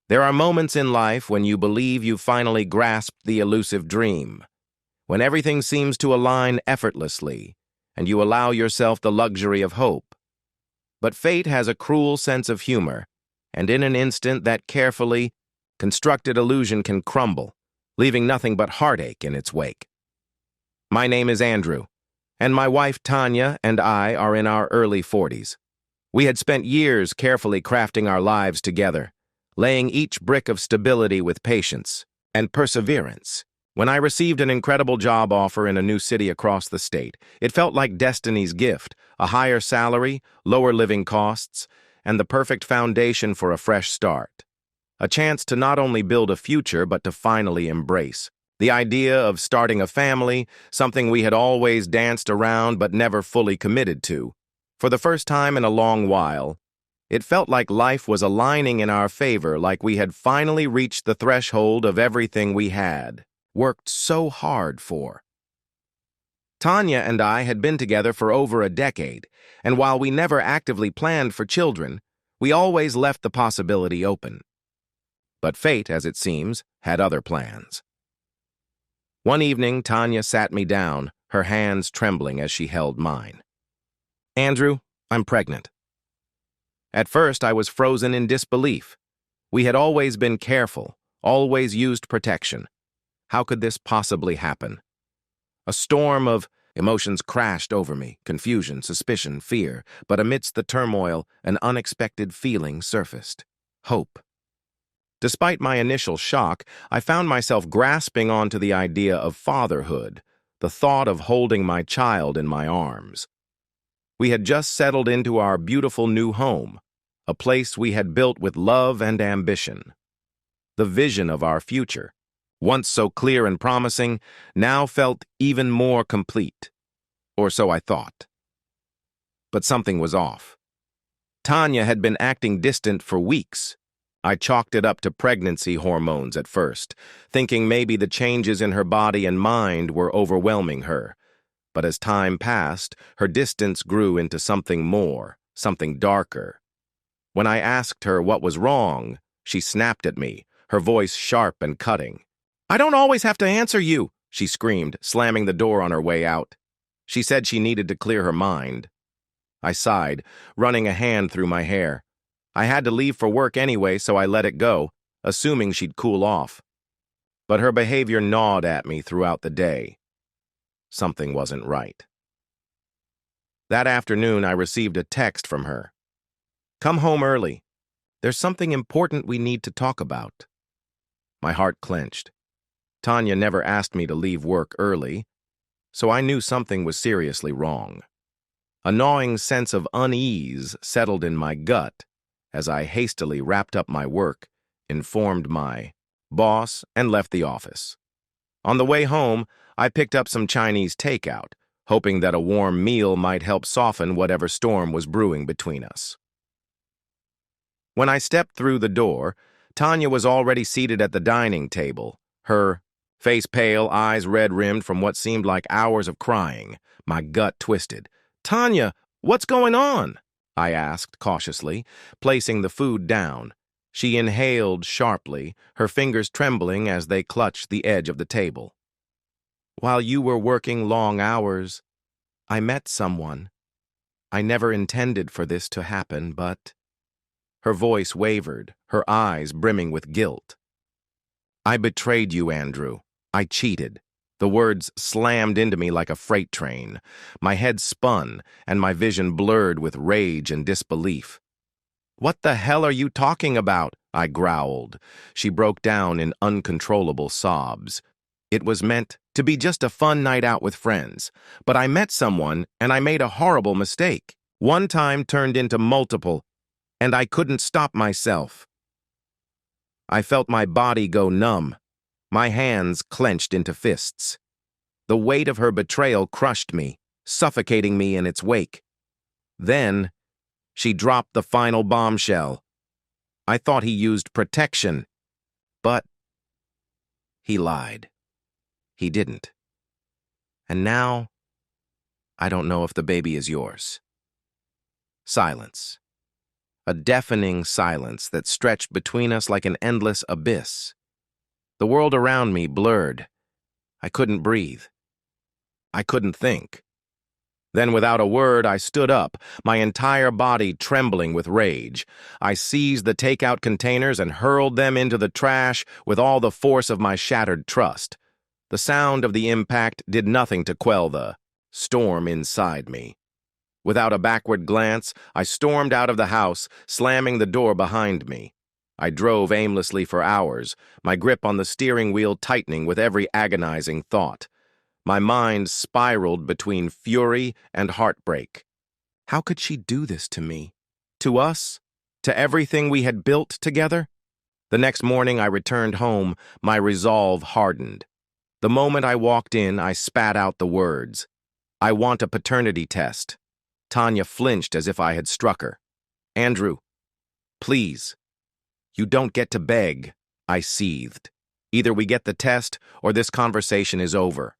There are moments in life when you believe you've finally grasped the elusive dream, when everything seems to align effortlessly, and you allow yourself the luxury of hope. But fate has a cruel sense of humor, and in an instant that carefully constructed illusion can crumble, leaving nothing but heartache in its wake. My name is Andrew, and my wife Tanya and I are in our early 40s. We had spent years carefully crafting our lives together, laying each brick of stability with patience and perseverance. When I received an incredible job offer in a new city across the state, it felt like destiny's gift: a higher salary, lower living costs, and the perfect foundation for a fresh start. A chance to not only build a future, but to finally embrace the idea of starting a family, something we had always danced around but never fully committed to. For the first time in a long while, it felt like life was aligning in our favor, like we had finally reached the threshold of everything we had worked so hard for. Tanya and I had been together for over a decade, and while we never actively planned for children, we always left the possibility open. But fate, as it seems, had other plans. One evening, Tanya sat me down, her hands trembling as she held mine. "Andrew, I'm pregnant." At first, I was frozen in disbelief. We had always been careful, always used protection. How could this possibly happen? A storm of emotions crashed over me: confusion, suspicion, fear. But amidst the turmoil, an unexpected feeling surfaced: hope. Despite my initial shock, I found myself grasping onto the idea of fatherhood, the thought of holding my child in my arms. We had just settled into our beautiful new home, a place we had built with love and ambition. The vision of our future, once so clear and promising, now felt even more complete. Or so I thought. But something was off. Tanya had been acting distant for weeks. I chalked it up to pregnancy hormones at first, thinking maybe the changes in her body and mind were overwhelming her. But as time passed, her distance grew into something more, something darker. When I asked her what was wrong, she snapped at me, her voice sharp and cutting. "I don't always have to answer you," she screamed, slamming the door on her way out. She said she needed to clear her mind. I sighed, running a hand through my hair. I had to leave for work anyway, so I let it go, assuming she'd cool off. But her behavior gnawed at me throughout the day. Something wasn't right. That afternoon, I received a text from her. "Come home early. There's something important we need to talk about." My heart clenched. Tanya never asked me to leave work early, so I knew something was seriously wrong. A gnawing sense of unease settled in my gut as I hastily wrapped up my work, informed my boss, and left the office. On the way home, I picked up some Chinese takeout, hoping that a warm meal might help soften whatever storm was brewing between us. When I stepped through the door, Tanya was already seated at the dining table, her face pale, eyes red-rimmed from what seemed like hours of crying. My gut twisted. "Tanya, what's going on?" I asked cautiously, placing the food down. She inhaled sharply, her fingers trembling as they clutched the edge of the table. "While you were working long hours, I met someone. I never intended for this to happen, but—" Her voice wavered, her eyes brimming with guilt. "I betrayed you, Andrew. I cheated." The words slammed into me like a freight train. My head spun, and my vision blurred with rage and disbelief. "What the hell are you talking about?" I growled. She broke down in uncontrollable sobs. "It was meant to be just a fun night out with friends, but I met someone and I made a horrible mistake. One time turned into multiple, and I couldn't stop myself." I felt my body go numb, my hands clenched into fists. The weight of her betrayal crushed me, suffocating me in its wake. Then, she dropped the final bombshell. I thought he used protection, but he lied. He didn't. And now, I don't know if the baby is yours. Silence. a deafening silence that stretched between us like an endless abyss. The world around me blurred. I couldn't breathe. I couldn't think. Then, without a word, I stood up, my entire body trembling with rage. I seized the takeout containers and hurled them into the trash with all the force of my shattered trust. The sound of the impact did nothing to quell the storm inside me. Without a backward glance, I stormed out of the house, slamming the door behind me. I drove aimlessly for hours, my grip on the steering wheel tightening with every agonizing thought. My mind spiraled between fury and heartbreak. How could she do this to me? To us? To everything we had built together? The next morning I returned home, my resolve hardened. The moment I walked in, I spat out the words, "I want a paternity test." Tanya flinched as if I had struck her. "Andrew, please." "You don't get to beg," I seethed. "Either we get the test or this conversation is over."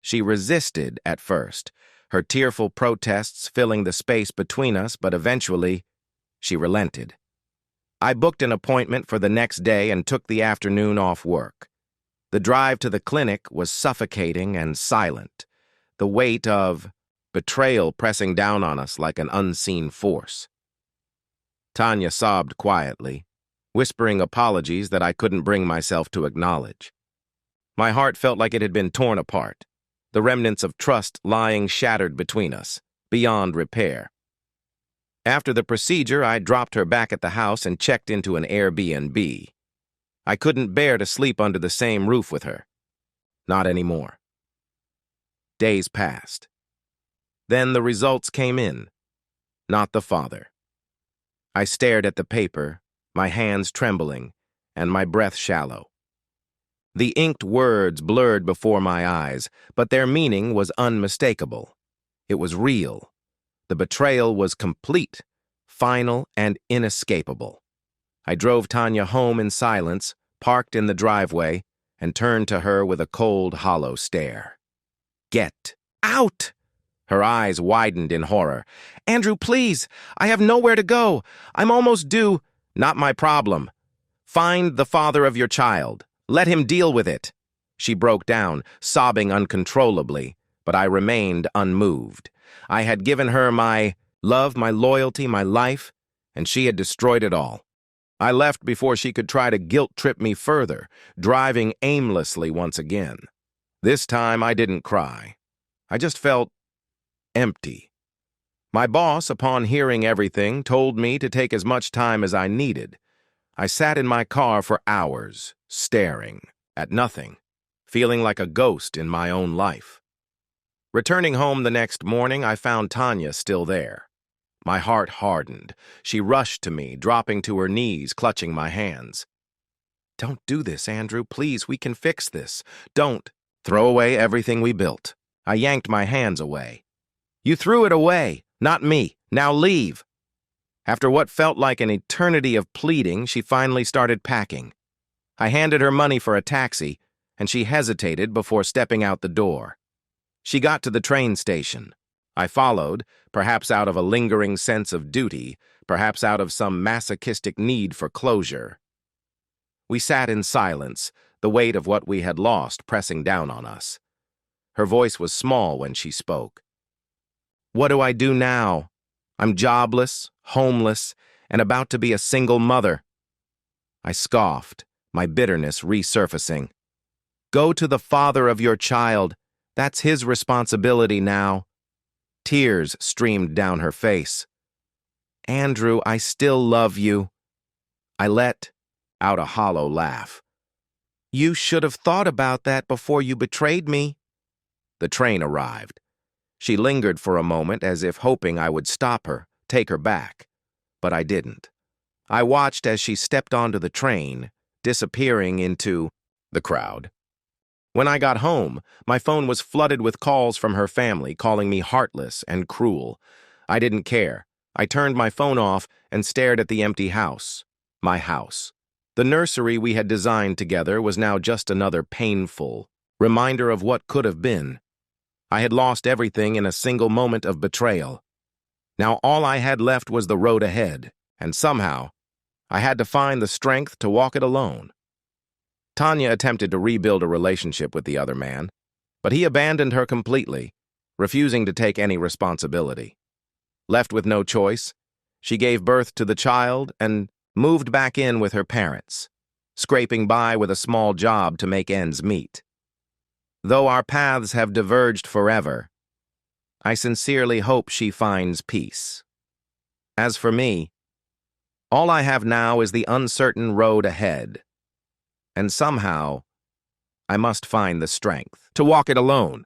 She resisted at first, her tearful protests filling the space between us, but eventually, she relented. I booked an appointment for the next day and took the afternoon off work. The drive to the clinic was suffocating and silent, the weight of betrayal pressing down on us like an unseen force. Tanya sobbed quietly, whispering apologies that I couldn't bring myself to acknowledge. My heart felt like it had been torn apart, the remnants of trust lying shattered between us, beyond repair. After the procedure, I dropped her back at the house and checked into an Airbnb. I couldn't bear to sleep under the same roof with her. Not anymore. Days passed. Then the results came in. Not the father. I stared at the paper, my hands trembling, and my breath shallow. The inked words blurred before my eyes, but their meaning was unmistakable. It was real. The betrayal was complete, final, and inescapable. I drove Tanya home in silence, parked in the driveway, and turned to her with a cold, hollow stare. "Get out!" Her eyes widened in horror. "Andrew, please! I have nowhere to go! I'm almost due—" "Not my problem. Find the father of your child. Let him deal with it." She broke down, sobbing uncontrollably, but I remained unmoved. I had given her my love, my loyalty, my life, and she had destroyed it all. I left before she could try to guilt-trip me further, driving aimlessly once again. This time I didn't cry. I just felt empty. My boss, upon hearing everything, told me to take as much time as I needed. I sat in my car for hours, staring at nothing, feeling like a ghost in my own life. Returning home the next morning, I found Tanya still there. My heart hardened. She rushed to me, dropping to her knees, clutching my hands. "Don't do this, Andrew. Please, we can fix this. Don't throw away everything we built." I yanked my hands away. "You threw it away, not me. Now leave." After what felt like an eternity of pleading, she finally started packing. I handed her money for a taxi, and she hesitated before stepping out the door. She got to the train station. I followed, perhaps out of a lingering sense of duty, perhaps out of some masochistic need for closure. We sat in silence, the weight of what we had lost pressing down on us. Her voice was small when she spoke. "What do I do now? I'm jobless, homeless, and about to be a single mother." I scoffed, my bitterness resurfacing. "Go to the father of your child. That's his responsibility now." Tears streamed down her face. "Andrew, I still love you." I let out a hollow laugh. "You should have thought about that before you betrayed me." The train arrived. She lingered for a moment as if hoping I would stop her, take her back. But I didn't. I watched as she stepped onto the train, disappearing into the crowd. When I got home, my phone was flooded with calls from her family calling me heartless and cruel. I didn't care. I turned my phone off and stared at the empty house. My house. The nursery we had designed together was now just another painful reminder of what could have been. I had lost everything in a single moment of betrayal. Now all I had left was the road ahead. And somehow, I had to find the strength to walk it alone. Tanya attempted to rebuild a relationship with the other man, but he abandoned her completely, refusing to take any responsibility. Left with no choice, she gave birth to the child and moved back in with her parents, scraping by with a small job to make ends meet. Though our paths have diverged forever, I sincerely hope she finds peace. As for me, all I have now is the uncertain road ahead, and somehow I must find the strength to walk it alone.